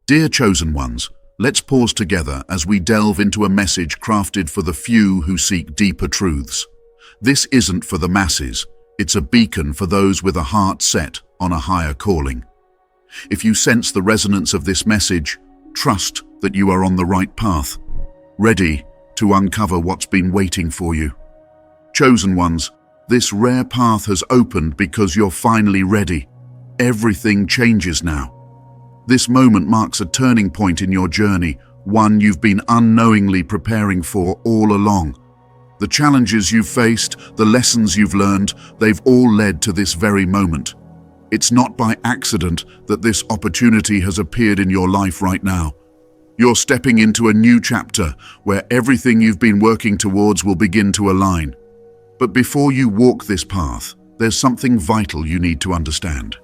Dear chosen ones, let's pause together as we delve into a message crafted for the few who seek deeper truths. This isn't for the masses, it's a beacon for those with a heart set on a higher calling. If you sense the resonance of this message, trust that you are on the right path, ready to uncover what's been waiting for you. Chosen ones, this rare path has opened because you're finally ready. Everything changes now. This moment marks a turning point in your journey, one you've been unknowingly preparing for all along. The challenges you've faced, the lessons you've learned, they've all led to this very moment. It's not by accident that this opportunity has appeared in your life right now. You're stepping into a new chapter where everything you've been working towards will begin to align. But before you walk this path, there's something vital you need to understand.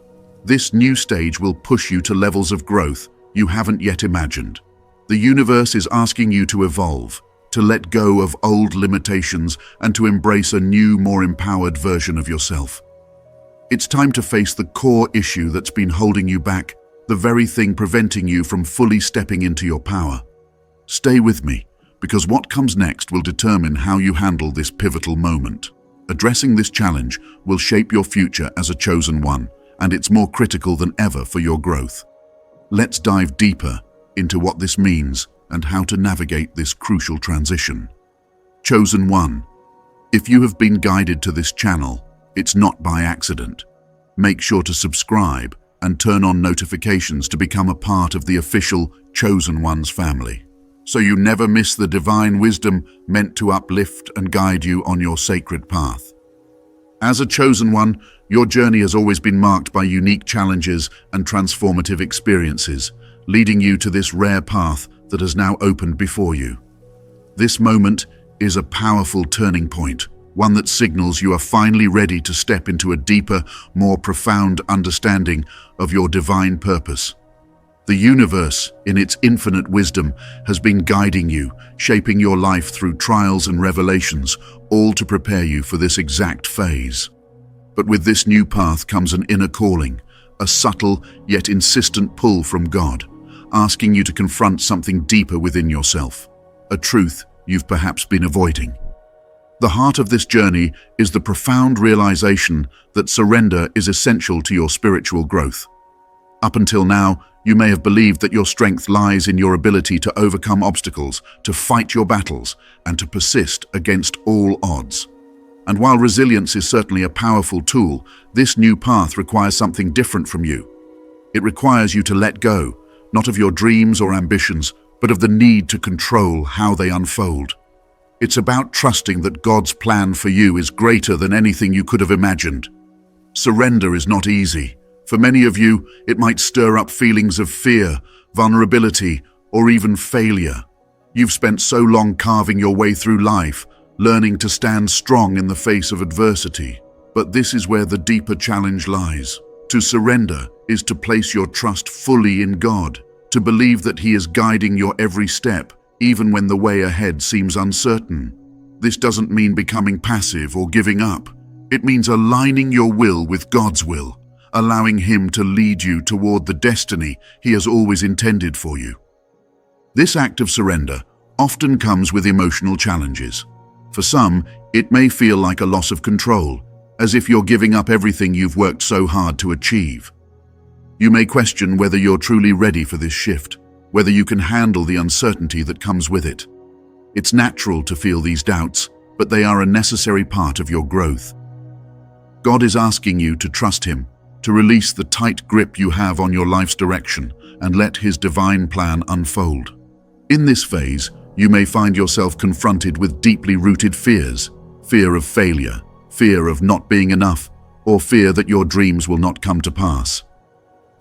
This new stage will push you to levels of growth you haven't yet imagined. The universe is asking you to evolve, to let go of old limitations and to embrace a new, more empowered version of yourself. It's time to face the core issue that's been holding you back, the very thing preventing you from fully stepping into your power. Stay with me, because what comes next will determine how you handle this pivotal moment. Addressing this challenge will shape your future as a chosen one, and it's more critical than ever for your growth. Let's dive deeper into what this means and how to navigate this crucial transition. Chosen one, if you have been guided to this channel, it's not by accident. Make sure to subscribe and turn on notifications to become a part of the official Chosen Ones family, so you never miss the divine wisdom meant to uplift and guide you on your sacred path. As a chosen one, your journey has always been marked by unique challenges and transformative experiences, leading you to this rare path that has now opened before you. This moment is a powerful turning point, one that signals you are finally ready to step into a deeper, more profound understanding of your divine purpose. The universe, in its infinite wisdom, has been guiding you, shaping your life through trials and revelations, all to prepare you for this exact phase. But with this new path comes an inner calling, a subtle yet insistent pull from God, asking you to confront something deeper within yourself, a truth you've perhaps been avoiding. The heart of this journey is the profound realization that surrender is essential to your spiritual growth. Up until now, you may have believed that your strength lies in your ability to overcome obstacles, to fight your battles, and to persist against all odds. And while resilience is certainly a powerful tool, this new path requires something different from you. It requires you to let go, not of your dreams or ambitions, but of the need to control how they unfold. It's about trusting that God's plan for you is greater than anything you could have imagined. Surrender is not easy. For many of you, it might stir up feelings of fear, vulnerability, or even failure. You've spent so long carving your way through life, learning to stand strong in the face of adversity. But this is where the deeper challenge lies. To surrender is to place your trust fully in God, to believe that He is guiding your every step, even when the way ahead seems uncertain. This doesn't mean becoming passive or giving up. It means aligning your will with God's will, allowing Him to lead you toward the destiny He has always intended for you. This act of surrender often comes with emotional challenges. For some, it may feel like a loss of control, as if you're giving up everything you've worked so hard to achieve. You may question whether you're truly ready for this shift, whether you can handle the uncertainty that comes with it. It's natural to feel these doubts, but they are a necessary part of your growth. God is asking you to trust Him, to release the tight grip you have on your life's direction and let His divine plan unfold. In this phase, you may find yourself confronted with deeply rooted fears, fear of failure, fear of not being enough, or fear that your dreams will not come to pass.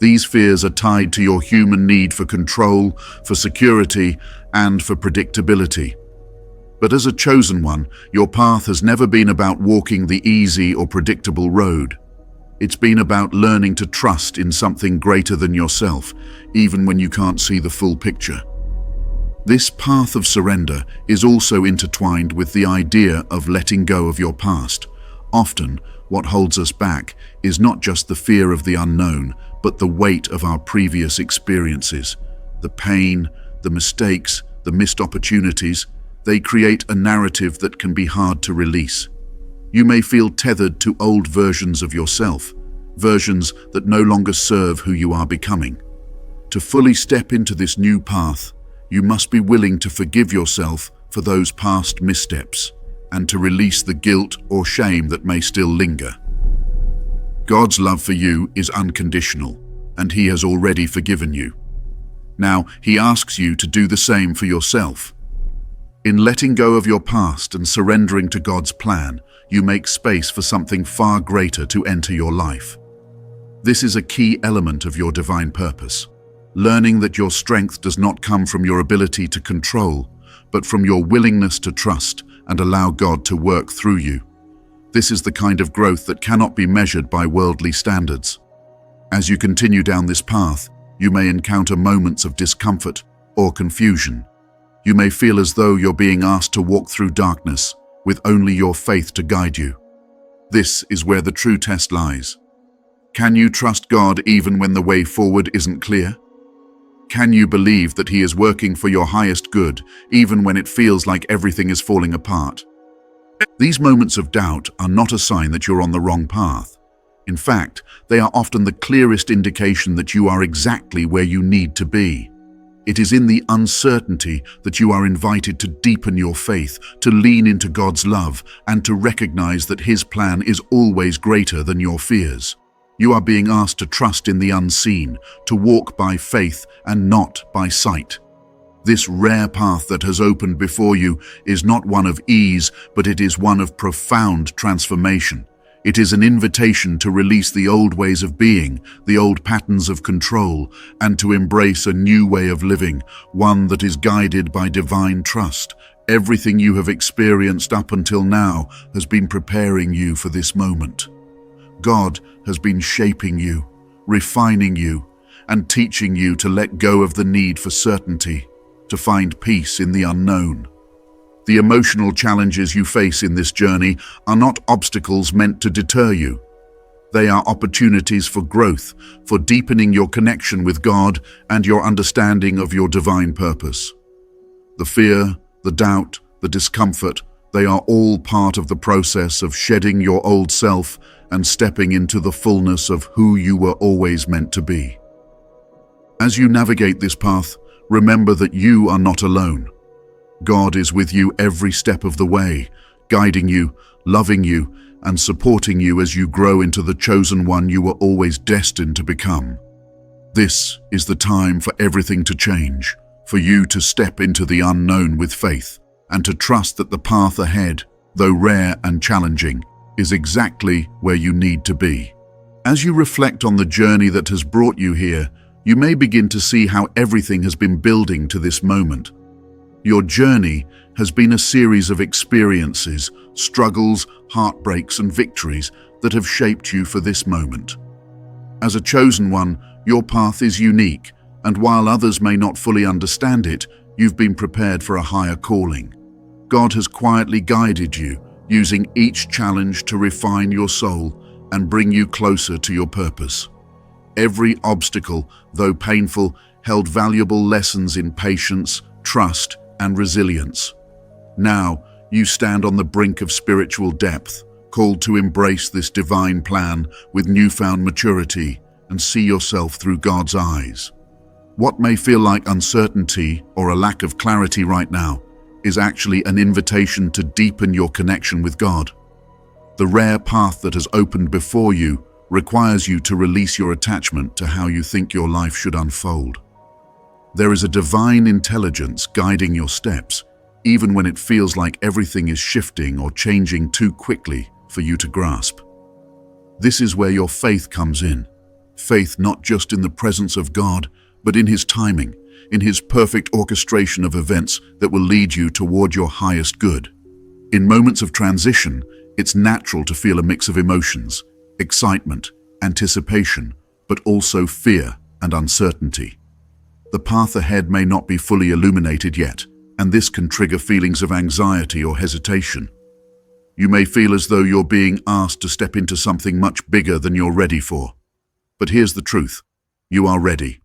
These fears are tied to your human need for control, for security, and for predictability. But as a chosen one, your path has never been about walking the easy or predictable road. It's been about learning to trust in something greater than yourself, even when you can't see the full picture. This path of surrender is also intertwined with the idea of letting go of your past. Often, what holds us back is not just the fear of the unknown, but the weight of our previous experiences. The pain, the mistakes, the missed opportunities, they create a narrative that can be hard to release. You may feel tethered to old versions of yourself, versions that no longer serve who you are becoming. To fully step into this new path, you must be willing to forgive yourself for those past missteps and to release the guilt or shame that may still linger. God's love for you is unconditional, and He has already forgiven you. Now, He asks you to do the same for yourself. In letting go of your past and surrendering to God's plan, you make space for something far greater to enter your life. This is a key element of your divine purpose. Learning that your strength does not come from your ability to control, but from your willingness to trust and allow God to work through you. This is the kind of growth that cannot be measured by worldly standards. As you continue down this path, you may encounter moments of discomfort or confusion. You may feel as though you're being asked to walk through darkness with only your faith to guide you. This is where the true test lies. Can you trust God even when the way forward isn't clear? Can you believe that He is working for your highest good, even when it feels like everything is falling apart? These moments of doubt are not a sign that you're on the wrong path. In fact, they are often the clearest indication that you are exactly where you need to be. It is in the uncertainty that you are invited to deepen your faith, to lean into God's love, and to recognize that His plan is always greater than your fears. You are being asked to trust in the unseen, to walk by faith and not by sight. This rare path that has opened before you is not one of ease, but it is one of profound transformation. It is an invitation to release the old ways of being, the old patterns of control, and to embrace a new way of living, one that is guided by divine trust. Everything you have experienced up until now has been preparing you for this moment. God has been shaping you, refining you, and teaching you to let go of the need for certainty, to find peace in the unknown. The emotional challenges you face in this journey are not obstacles meant to deter you. They are opportunities for growth, for deepening your connection with God and your understanding of your divine purpose. The fear, the doubt, the discomfort, they are all part of the process of shedding your old self and stepping into the fullness of who you were always meant to be. As you navigate this path, remember that you are not alone. God is with you every step of the way, guiding you, loving you, and supporting you as you grow into the chosen one you were always destined to become. This is the time for everything to change, for you to step into the unknown with faith, and to trust that the path ahead, though rare and challenging, is exactly where you need to be. As you reflect on the journey that has brought you here, you may begin to see how everything has been building to this moment. Your journey has been a series of experiences, struggles, heartbreaks, and victories that have shaped you for this moment. As a chosen one, your path is unique, and while others may not fully understand it, you've been prepared for a higher calling. God has quietly guided you, using each challenge to refine your soul and bring you closer to your purpose. Every obstacle, though painful, held valuable lessons in patience, trust, and resilience. Now, you stand on the brink of spiritual depth, called to embrace this divine plan with newfound maturity and see yourself through God's eyes. What may feel like uncertainty or a lack of clarity right now is actually an invitation to deepen your connection with God. The rare path that has opened before you requires you to release your attachment to how you think your life should unfold. There is a divine intelligence guiding your steps, even when it feels like everything is shifting or changing too quickly for you to grasp. This is where your faith comes in. Faith not just in the presence of God, but in His timing, in His perfect orchestration of events that will lead you toward your highest good. In moments of transition, it's natural to feel a mix of emotions, excitement, anticipation, but also fear and uncertainty. The path ahead may not be fully illuminated yet, and this can trigger feelings of anxiety or hesitation. You may feel as though you're being asked to step into something much bigger than you're ready for. But here's the truth: you are ready.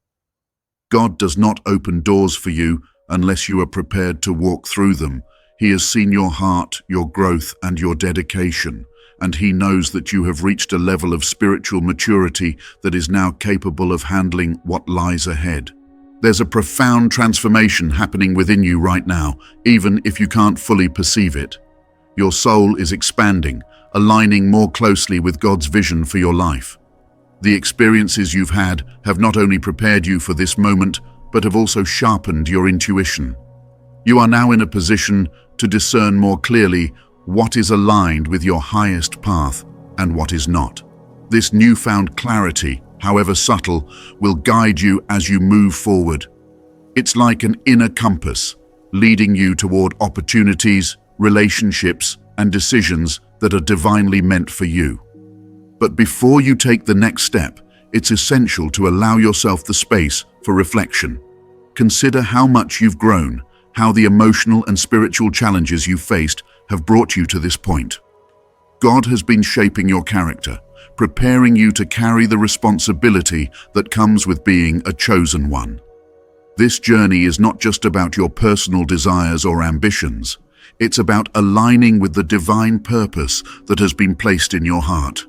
God does not open doors for you unless you are prepared to walk through them. He has seen your heart, your growth, and your dedication, and He knows that you have reached a level of spiritual maturity that is now capable of handling what lies ahead. There's a profound transformation happening within you right now, even if you can't fully perceive it. Your soul is expanding, aligning more closely with God's vision for your life. The experiences you've had have not only prepared you for this moment, but have also sharpened your intuition. You are now in a position to discern more clearly what is aligned with your highest path and what is not. This newfound clarity, however subtle, will guide you as you move forward. It's like an inner compass, leading you toward opportunities, relationships, and decisions that are divinely meant for you. But before you take the next step, it's essential to allow yourself the space for reflection. Consider how much you've grown, how the emotional and spiritual challenges you've faced have brought you to this point. God has been shaping your character, preparing you to carry the responsibility that comes with being a chosen one. This journey is not just about your personal desires or ambitions. It's about aligning with the divine purpose that has been placed in your heart.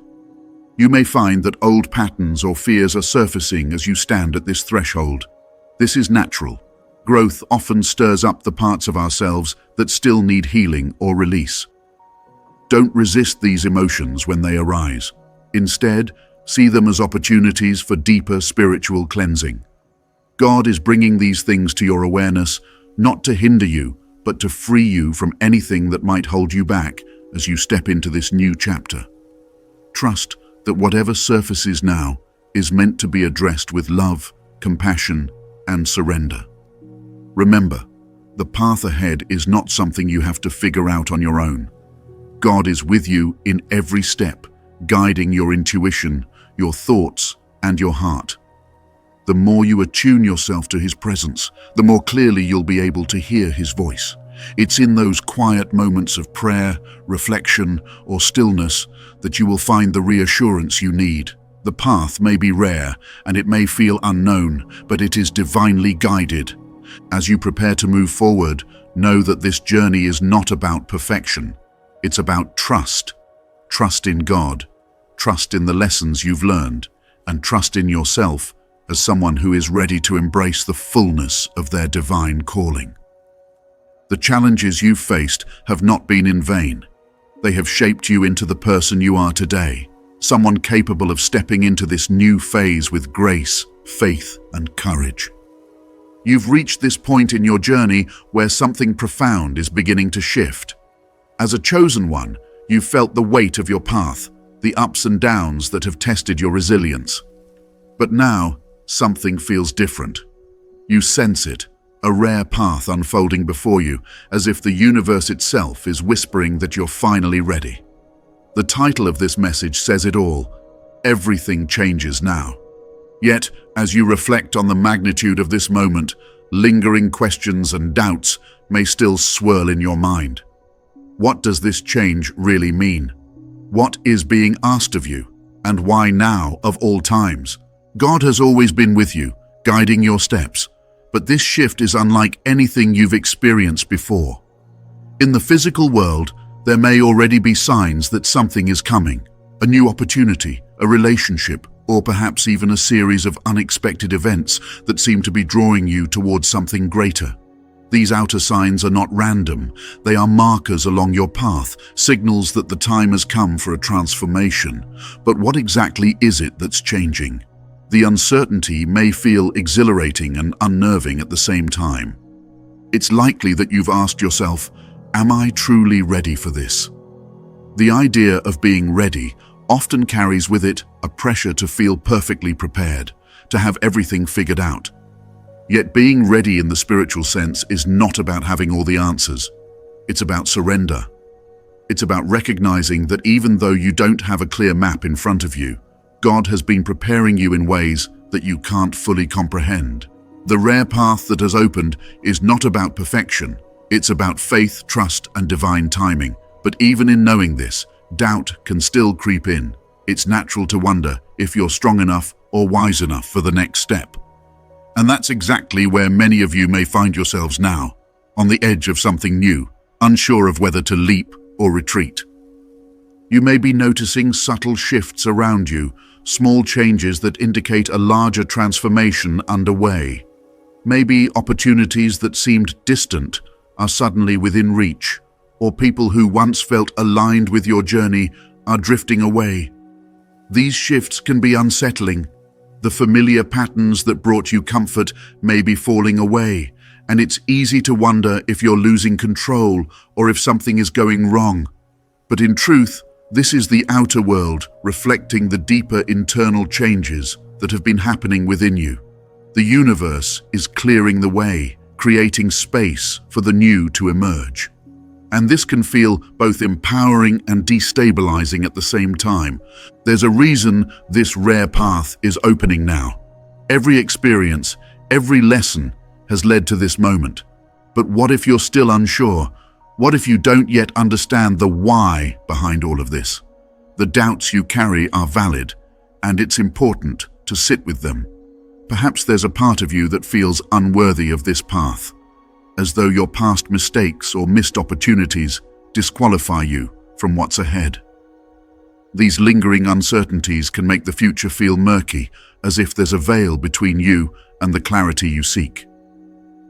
You may find that old patterns or fears are surfacing as you stand at this threshold. This is natural. Growth often stirs up the parts of ourselves that still need healing or release. Don't resist these emotions when they arise. Instead, see them as opportunities for deeper spiritual cleansing. God is bringing these things to your awareness, not to hinder you, but to free you from anything that might hold you back as you step into this new chapter. Trust that whatever surfaces now is meant to be addressed with love, compassion, and surrender. Remember, the path ahead is not something you have to figure out on your own. God is with you in every step, guiding your intuition, your thoughts, and your heart. The more you attune yourself to His presence, the more clearly you'll be able to hear His voice. It's in those quiet moments of prayer, reflection, or stillness that you will find the reassurance you need. The path may be rare and it may feel unknown, but it is divinely guided. As you prepare to move forward, know that this journey is not about perfection. It's about trust. Trust in God, trust in the lessons you've learned, and trust in yourself as someone who is ready to embrace the fullness of their divine calling. The challenges you've faced have not been in vain. They have shaped you into the person you are today, someone capable of stepping into this new phase with grace, faith, and courage. You've reached this point in your journey where something profound is beginning to shift. As a chosen one, you've felt the weight of your path, the ups and downs that have tested your resilience. But now, something feels different. You sense it, a rare path unfolding before you, as if the universe itself is whispering that you're finally ready. The title of this message says it all. Everything changes now. Yet, as you reflect on the magnitude of this moment, lingering questions and doubts may still swirl in your mind. What does this change really mean? What is being asked of you? And why now, of all times? God has always been with you, guiding your steps, but this shift is unlike anything you've experienced before. In the physical world, there may already be signs that something is coming, a new opportunity, a relationship, or perhaps even a series of unexpected events that seem to be drawing you towards something greater. These outer signs are not random. They are markers along your path, signals that the time has come for a transformation. But what exactly is it that's changing? The uncertainty may feel exhilarating and unnerving at the same time. It's likely that you've asked yourself, am I truly ready for this? The idea of being ready often carries with it a pressure to feel perfectly prepared, to have everything figured out. Yet being ready in the spiritual sense is not about having all the answers. It's about surrender. It's about recognizing that even though you don't have a clear map in front of you, God has been preparing you in ways that you can't fully comprehend. The rare path that has opened is not about perfection. It's about faith, trust, and divine timing. But even in knowing this, doubt can still creep in. It's natural to wonder if you're strong enough or wise enough for the next step. And that's exactly where many of you may find yourselves now, on the edge of something new, unsure of whether to leap or retreat. You may be noticing subtle shifts around you, small changes that indicate a larger transformation underway. Maybe opportunities that seemed distant are suddenly within reach, or people who once felt aligned with your journey are drifting away. These shifts can be unsettling. The familiar patterns that brought you comfort may be falling away, and it's easy to wonder if you're losing control or if something is going wrong. But in truth, this is the outer world reflecting the deeper internal changes that have been happening within you. The universe is clearing the way, creating space for the new to emerge. And this can feel both empowering and destabilizing at the same time. There's a reason this rare path is opening now. Every experience, every lesson has led to this moment. But what if you're still unsure? What if you don't yet understand the why behind all of this? The doubts you carry are valid, and it's important to sit with them. Perhaps there's a part of you that feels unworthy of this path, as though your past mistakes or missed opportunities disqualify you from what's ahead. These lingering uncertainties can make the future feel murky, as if there's a veil between you and the clarity you seek.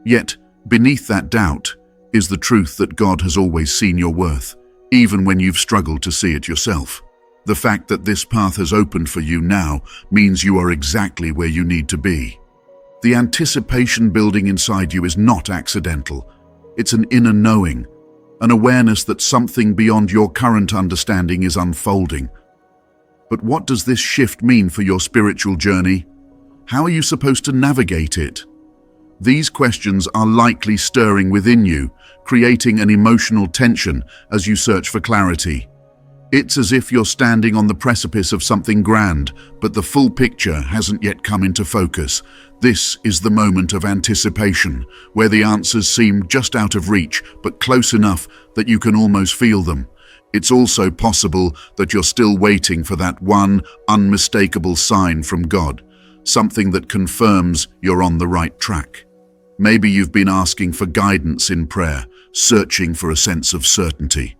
Yet, beneath that doubt is the truth that God has always seen your worth, even when you've struggled to see it yourself. The fact that this path has opened for you now means you are exactly where you need to be. The anticipation building inside you is not accidental. It's an inner knowing, an awareness that something beyond your current understanding is unfolding. But what does this shift mean for your spiritual journey? How are you supposed to navigate it? These questions are likely stirring within you, creating an emotional tension as you search for clarity. It's as if you're standing on the precipice of something grand, but the full picture hasn't yet come into focus. This is the moment of anticipation, where the answers seem just out of reach, but close enough that you can almost feel them. It's also possible that you're still waiting for that one unmistakable sign from God, something that confirms you're on the right track. Maybe you've been asking for guidance in prayer, searching for a sense of certainty.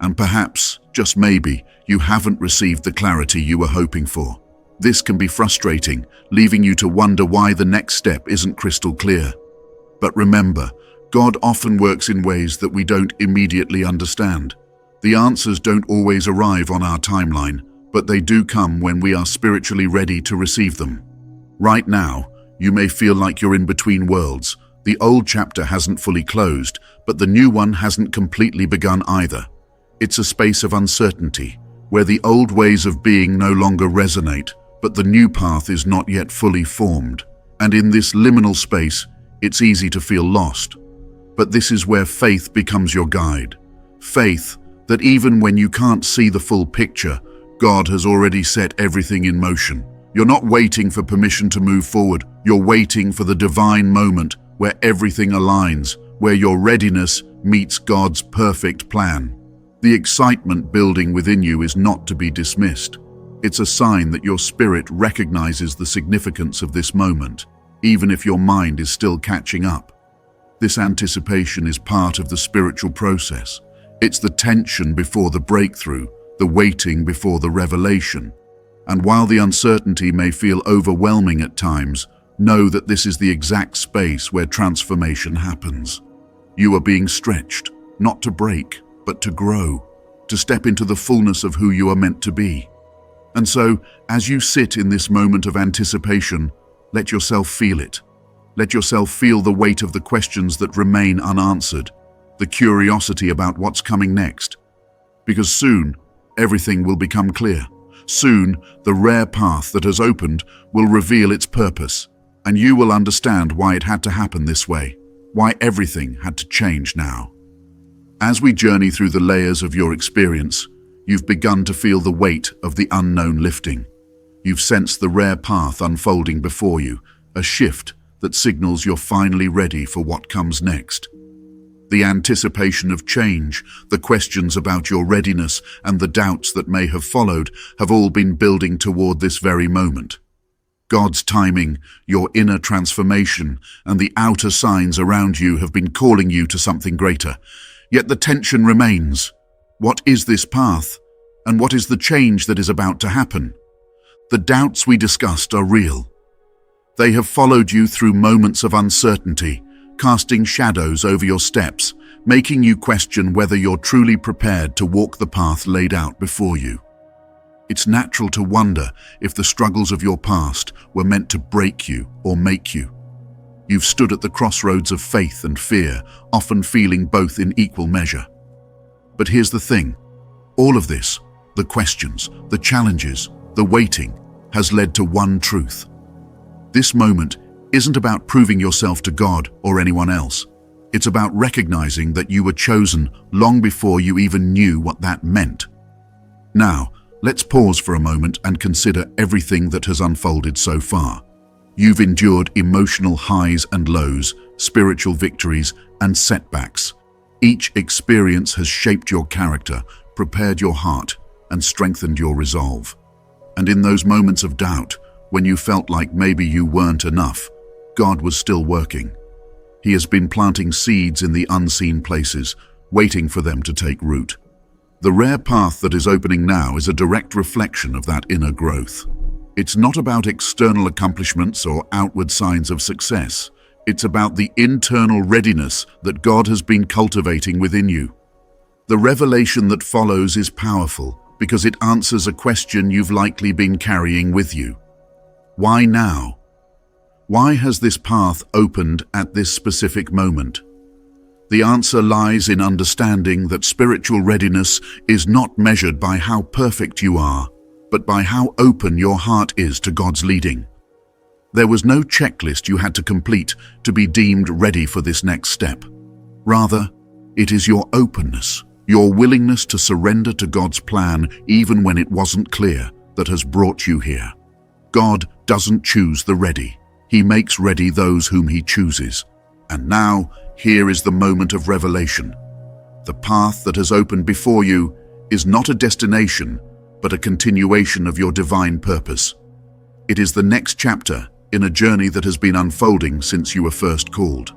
And perhaps, just maybe, you haven't received the clarity you were hoping for. This can be frustrating, leaving you to wonder why the next step isn't crystal clear. But remember, God often works in ways that we don't immediately understand. The answers don't always arrive on our timeline, but they do come when we are spiritually ready to receive them. Right now, you may feel like you're in between worlds. The old chapter hasn't fully closed, but the new one hasn't completely begun either. It's a space of uncertainty, where the old ways of being no longer resonate, but the new path is not yet fully formed. And in this liminal space, it's easy to feel lost. But this is where faith becomes your guide. Faith that even when you can't see the full picture, God has already set everything in motion. You're not waiting for permission to move forward. You're waiting for the divine moment where everything aligns, where your readiness meets God's perfect plan. The excitement building within you is not to be dismissed. It's a sign that your spirit recognizes the significance of this moment, even if your mind is still catching up. This anticipation is part of the spiritual process. It's the tension before the breakthrough, the waiting before the revelation. And while the uncertainty may feel overwhelming at times, know that this is the exact space where transformation happens. You are being stretched, not to break, but to grow, to step into the fullness of who you are meant to be. And so, as you sit in this moment of anticipation, let yourself feel it. Let yourself feel the weight of the questions that remain unanswered, the curiosity about what's coming next. Because soon, everything will become clear. Soon, the rare path that has opened will reveal its purpose, and you will understand why it had to happen this way, why everything had to change now. As we journey through the layers of your experience, you've begun to feel the weight of the unknown lifting. You've sensed the rare path unfolding before you, a shift that signals you're finally ready for what comes next. The anticipation of change, the questions about your readiness, and the doubts that may have followed have all been building toward this very moment. God's timing, your inner transformation, and the outer signs around you have been calling you to something greater. Yet the tension remains. What is this path? And what is the change that is about to happen? The doubts we discussed are real. They have followed you through moments of uncertainty, casting shadows over your steps, making you question whether you're truly prepared to walk the path laid out before you. It's natural to wonder if the struggles of your past were meant to break you or make you. You've stood at the crossroads of faith and fear, often feeling both in equal measure. But here's the thing. All of this, the questions, the challenges, the waiting, has led to one truth. This moment isn't about proving yourself to God or anyone else. It's about recognizing that you were chosen long before you even knew what that meant. Now, let's pause for a moment and consider everything that has unfolded so far. You've endured emotional highs and lows, spiritual victories, and setbacks. Each experience has shaped your character, prepared your heart, and strengthened your resolve. And in those moments of doubt, when you felt like maybe you weren't enough, God was still working. He has been planting seeds in the unseen places, waiting for them to take root. The rare path that is opening now is a direct reflection of that inner growth. It's not about external accomplishments or outward signs of success. It's about the internal readiness that God has been cultivating within you. The revelation that follows is powerful because it answers a question you've likely been carrying with you. Why now? Why has this path opened at this specific moment? The answer lies in understanding that spiritual readiness is not measured by how perfect you are, but by how open your heart is to God's leading. There was no checklist you had to complete to be deemed ready for this next step. Rather, it is your openness, your willingness to surrender to God's plan even when it wasn't clear, that has brought you here. God doesn't choose the ready. He makes ready those whom He chooses. And now, here is the moment of revelation. The path that has opened before you is not a destination, but a continuation of your divine purpose. It is the next chapter in a journey that has been unfolding since you were first called.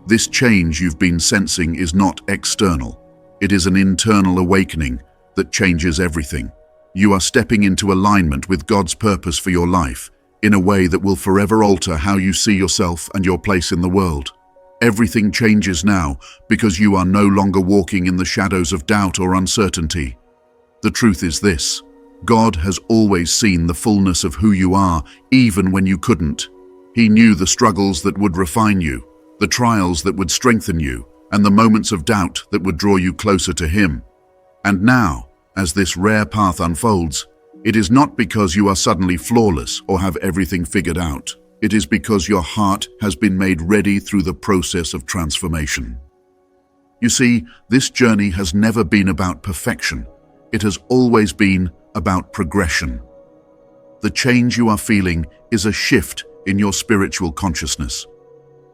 This change you've been sensing is not external. It is an internal awakening that changes everything. You are stepping into alignment with God's purpose for your life in a way that will forever alter how you see yourself and your place in the world. Everything changes now because you are no longer walking in the shadows of doubt or uncertainty. The truth is this: God has always seen the fullness of who you are, even when you couldn't. He knew the struggles that would refine you, the trials that would strengthen you, and the moments of doubt that would draw you closer to Him. And now, as this rare path unfolds, it is not because you are suddenly flawless or have everything figured out. It is because your heart has been made ready through the process of transformation. You see, this journey has never been about perfection. It has always been about progression. The change you are feeling is a shift in your spiritual consciousness.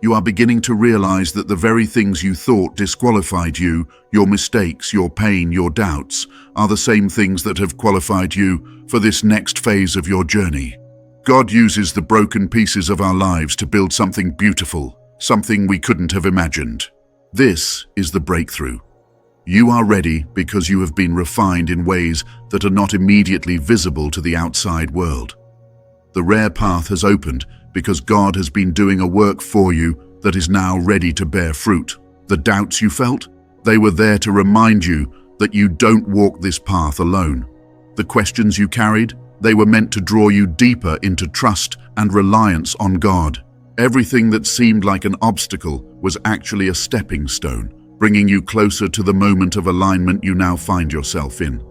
You are beginning to realize that the very things you thought disqualified you, your mistakes, your pain, your doubts, are the same things that have qualified you for this next phase of your journey. God uses the broken pieces of our lives to build something beautiful, something we couldn't have imagined. This is the breakthrough. You are ready because you have been refined in ways that are not immediately visible to the outside world. The rare path has opened because God has been doing a work for you that is now ready to bear fruit. The doubts you felt, they were there to remind you that you don't walk this path alone. The questions you carried, they were meant to draw you deeper into trust and reliance on God. Everything that seemed like an obstacle was actually a stepping stone, bringing you closer to the moment of alignment you now find yourself in.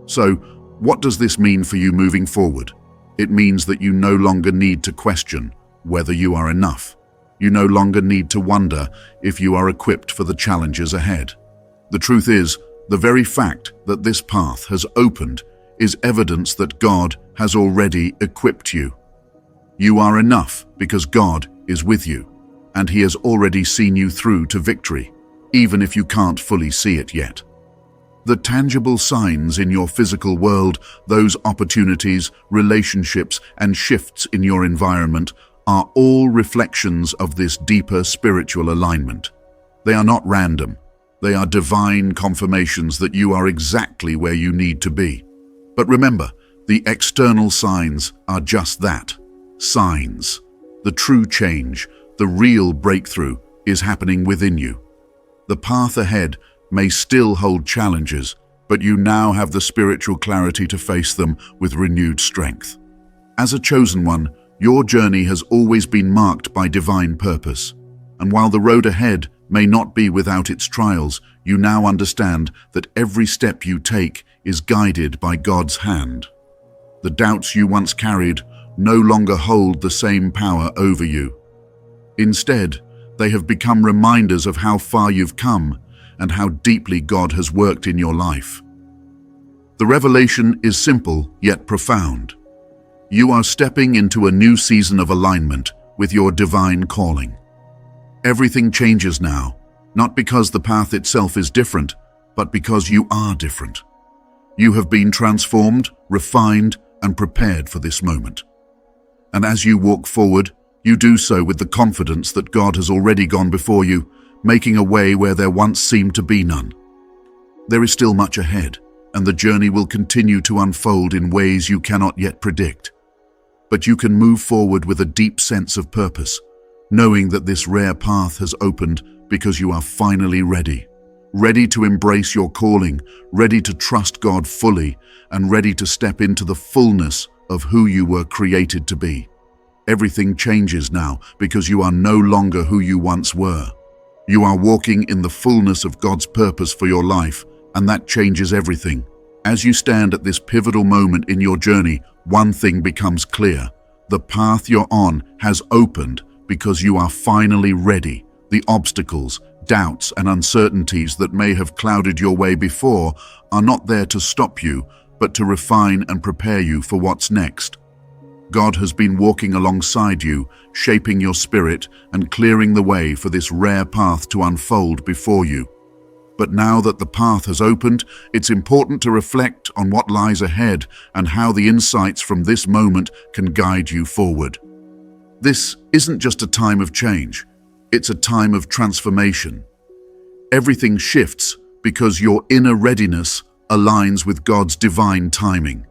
So, what does this mean for you moving forward? It means that you no longer need to question whether you are enough. You no longer need to wonder if you are equipped for the challenges ahead. The truth is, the very fact that this path has opened is evidence that God has already equipped you. You are enough because God is with you, and He has already seen you through to victory, even if you can't fully see it yet. The tangible signs in your physical world, those opportunities, relationships, and shifts in your environment, are all reflections of this deeper spiritual alignment. They are not random. They are divine confirmations that you are exactly where you need to be. But remember, the external signs are just that, signs. The true change, the real breakthrough, is happening within you. The path ahead may still hold challenges, but you now have the spiritual clarity to face them with renewed strength. As a chosen one, your journey has always been marked by divine purpose. And while the road ahead may not be without its trials, you now understand that every step you take is guided by God's hand. The doubts you once carried no longer hold the same power over you. Instead, they have become reminders of how far you've come and how deeply God has worked in your life. The revelation is simple yet profound. You are stepping into a new season of alignment with your divine calling. Everything changes now, not because the path itself is different, but because you are different. You have been transformed, refined, and prepared for this moment. And as you walk forward, you do so with the confidence that God has already gone before you, making a way where there once seemed to be none. There is still much ahead, and the journey will continue to unfold in ways you cannot yet predict. But you can move forward with a deep sense of purpose, knowing that this rare path has opened because you are finally ready. Ready to embrace your calling, ready to trust God fully, and ready to step into the fullness of who you were created to be. Everything changes now because you are no longer who you once were. You are walking in the fullness of God's purpose for your life, and that changes everything. As you stand at this pivotal moment in your journey, one thing becomes clear. The path you're on has opened because you are finally ready. The obstacles, doubts, and uncertainties that may have clouded your way before are not there to stop you, but to refine and prepare you for what's next. God has been walking alongside you, shaping your spirit and clearing the way for this rare path to unfold before you. But now that the path has opened, it's important to reflect on what lies ahead and how the insights from this moment can guide you forward. This isn't just a time of change, it's a time of transformation. Everything shifts because your inner readiness aligns with God's divine timing.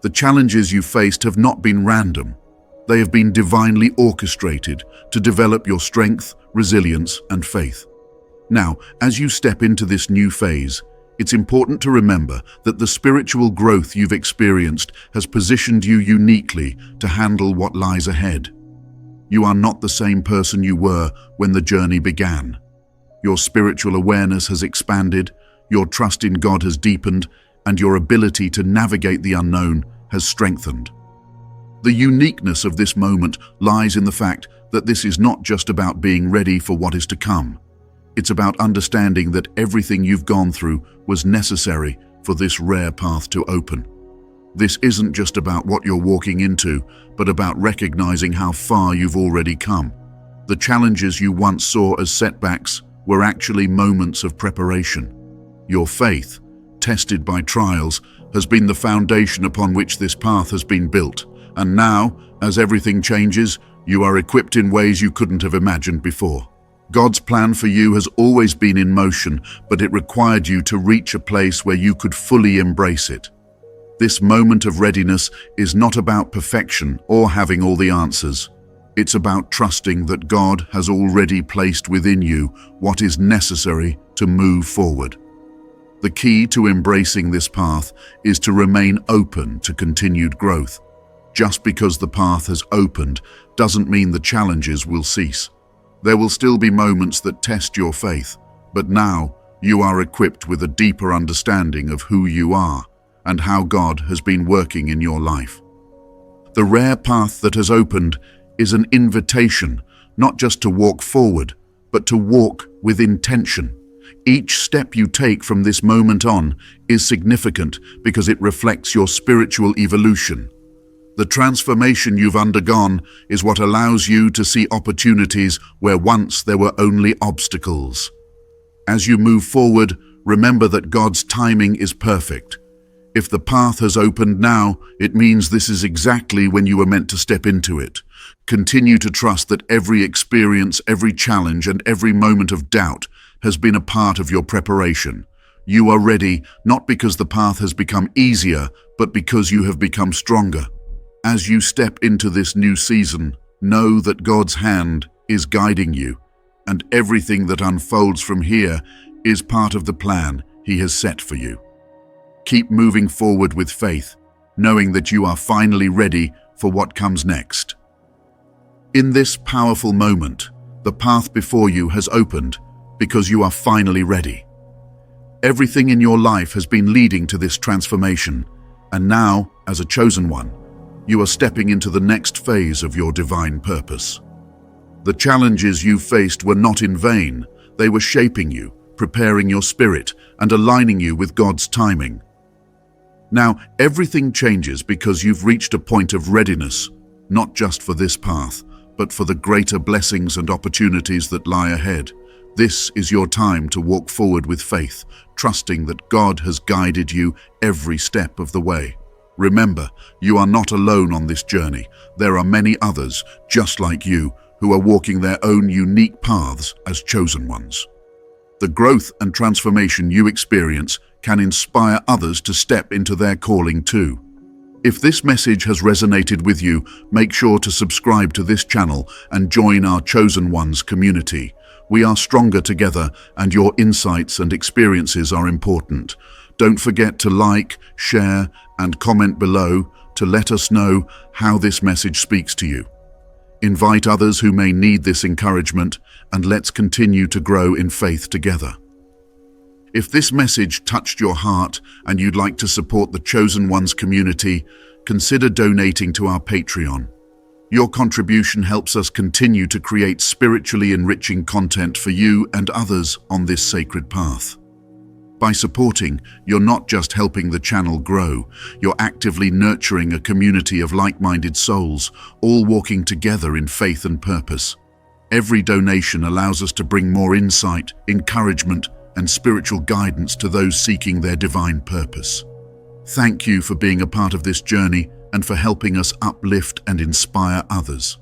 The challenges you faced have not been random. They have been divinely orchestrated to develop your strength, resilience, and faith. Now, as you step into this new phase, it's important to remember that the spiritual growth you've experienced has positioned you uniquely to handle what lies ahead. You are not the same person you were when the journey began. Your spiritual awareness has expanded, your trust in God has deepened, and your ability to navigate the unknown has strengthened. The uniqueness of this moment lies in the fact that this is not just about being ready for what is to come. It's about understanding that everything you've gone through was necessary for this rare path to open. This isn't just about what you're walking into, but about recognizing how far you've already come. The challenges you once saw as setbacks were actually moments of preparation. Your faith, tested by trials, has been the foundation upon which this path has been built. And now, as everything changes, you are equipped in ways you couldn't have imagined before. God's plan for you has always been in motion, but it required you to reach a place where you could fully embrace it. This moment of readiness is not about perfection or having all the answers. It's about trusting that God has already placed within you what is necessary to move forward. The key to embracing this path is to remain open to continued growth. Just because the path has opened doesn't mean the challenges will cease. There will still be moments that test your faith, but now you are equipped with a deeper understanding of who you are and how God has been working in your life. The rare path that has opened is an invitation not just to walk forward, but to walk with intention. Each step you take from this moment on is significant because it reflects your spiritual evolution. The transformation you've undergone is what allows you to see opportunities where once there were only obstacles. As you move forward, Remember that God's timing is perfect. If the path has opened now, it means this is exactly when you were meant to step into it. Continue to trust that every experience, every challenge, and every moment of doubt has been a part of your preparation. You are ready, not because the path has become easier, but because you have become stronger. As you step into this new season, know that God's hand is guiding you, and everything that unfolds from here is part of the plan He has set for you. Keep moving forward with faith, knowing that you are finally ready for what comes next. In this powerful moment, the path before you has opened because you are finally ready. Everything in your life has been leading to this transformation, and now, as a chosen one, you are stepping into the next phase of your divine purpose. The challenges you faced were not in vain. They were shaping you, preparing your spirit, and aligning you with God's timing. Now, everything changes because you've reached a point of readiness, not just for this path, but for the greater blessings and opportunities that lie ahead. This is your time to walk forward with faith, trusting that God has guided you every step of the way. Remember, you are not alone on this journey. There are many others, just like you, who are walking their own unique paths as chosen ones. The growth and transformation you experience can inspire others to step into their calling too. If this message has resonated with you, make sure to subscribe to this channel and join our Chosen Ones community. We are stronger together, and your insights and experiences are important. Don't forget to like, share, and comment below to let us know how this message speaks to you. Invite others who may need this encouragement, and let's continue to grow in faith together. If this message touched your heart and you'd like to support the Chosen Ones community, consider donating to our Patreon. Your contribution helps us continue to create spiritually enriching content for you and others on this sacred path. By supporting, you're not just helping the channel grow, you're actively nurturing a community of like-minded souls, all walking together in faith and purpose. Every donation allows us to bring more insight, encouragement, and spiritual guidance to those seeking their divine purpose. Thank you for being a part of this journey and for helping us uplift and inspire others.